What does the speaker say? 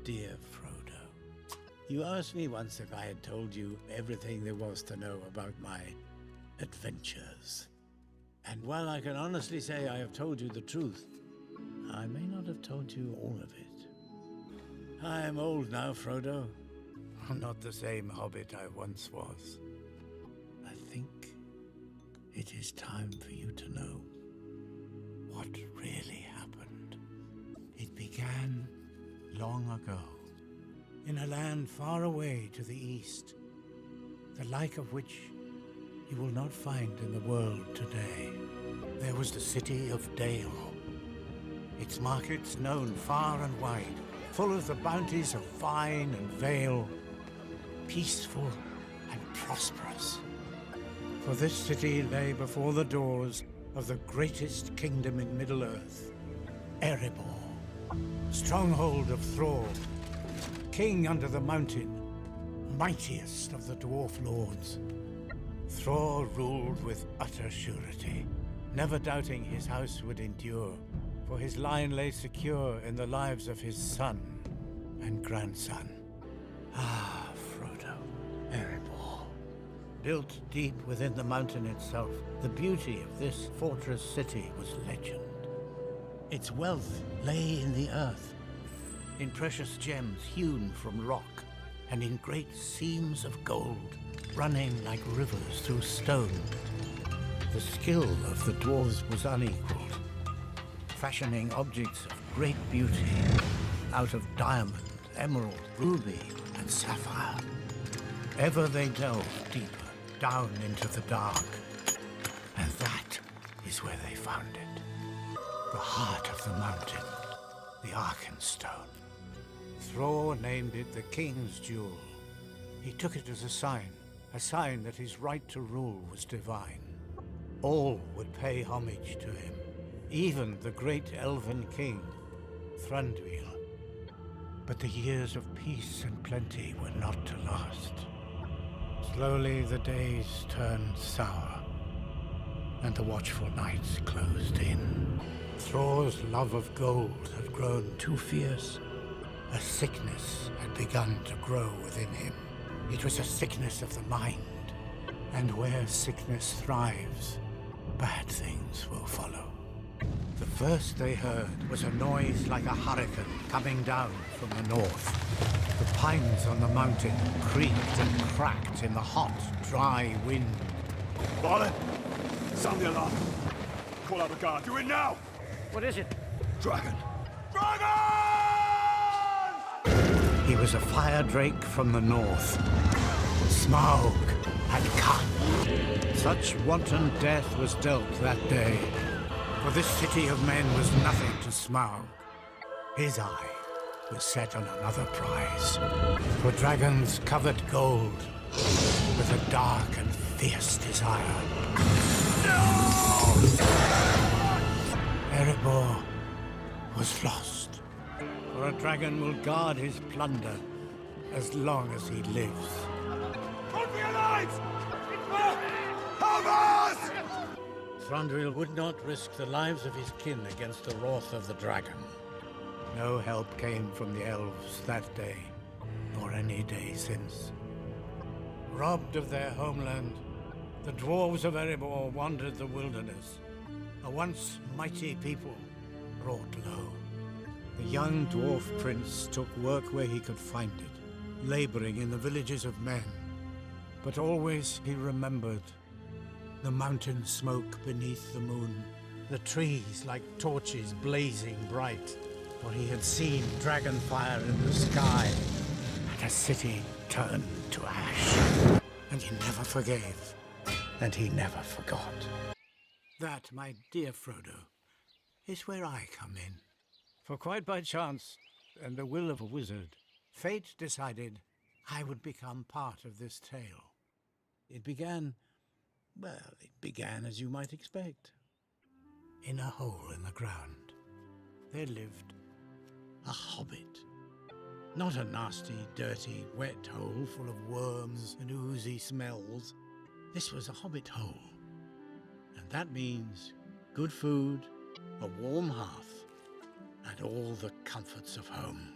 dear Frodo. You asked me once if I had told you everything there was to know about my adventures. And while I can honestly say I have told you the truth, I may not have told you all of it. I am old now, Frodo. I'm not the same hobbit I once was. I think it is time for you to know what really happened. It began long ago, in a land far away to the east, the like of which you will not find in the world today. There was the city of Dale, its markets known far and wide, full of the bounties of vine and vale, peaceful and prosperous. For this city lay before the doors of the greatest kingdom in Middle-earth, Erebor, stronghold of Thrall, king under the mountain, mightiest of the dwarf lords. Thrall ruled with utter surety, never doubting his house would endure, for his line lay secure in the lives of his son and grandson. Ah, Frodo, Erebor. Built deep within the mountain itself, the beauty of this fortress city was legend. Its wealth lay in the earth, in precious gems hewn from rock, and in great seams of gold, running like rivers through stone. The skill of the dwarves was unequaled, fashioning objects of great beauty out of diamond, emerald, ruby, and sapphire. Ever they delved deeper, down into the dark, and that is where they found it. The heart of the mountain, the Arkenstone. Thrall named it the King's Jewel. He took it as a sign that his right to rule was divine. All would pay homage to him, even the great elven king, Thranduil. But the years of peace and plenty were not to last. Slowly the days turned sour, and the watchful nights closed in. Thrall's love of gold had grown too fierce. A sickness had begun to grow within him. It was a sickness of the mind, and where sickness thrives, bad things will follow. The first they heard was a noise like a hurricane coming down from the north. The pines on the mountain creaked and cracked in the hot, dry wind. Varley, sound the alarm. Call out the guard. Do it now! What is it? Dragon! Dragon! He was a fire drake from the north. Smaug had come. Such wanton death was dealt that day, for this city of men was nothing to Smaug. His eye was set on another prize, for dragons covered gold with a dark and fierce desire. Erebor was lost, for a dragon will guard his plunder as long as he lives. Run for your lives! Help us! Thranduil would not risk the lives of his kin against the wrath of the dragon. No help came from the elves that day, nor any day since. Robbed of their homeland, the dwarves of Erebor wandered the wilderness, a once mighty people brought low. The young dwarf prince took work where he could find it, laboring in the villages of men. But always he remembered the mountain smoke beneath the moon, the trees like torches blazing bright, for he had seen dragon fire in the sky, and a city turned to ash. And he never forgave, and he never forgot. That, my dear Frodo, is where I come in. For quite by chance, and the will of a wizard, fate decided I would become part of this tale. It began as you might expect. In a hole in the ground, there lived a hobbit. Not a nasty, dirty, wet hole full of worms and oozy smells. This was a hobbit hole. And that means good food, a warm hearth, and all the comforts of home.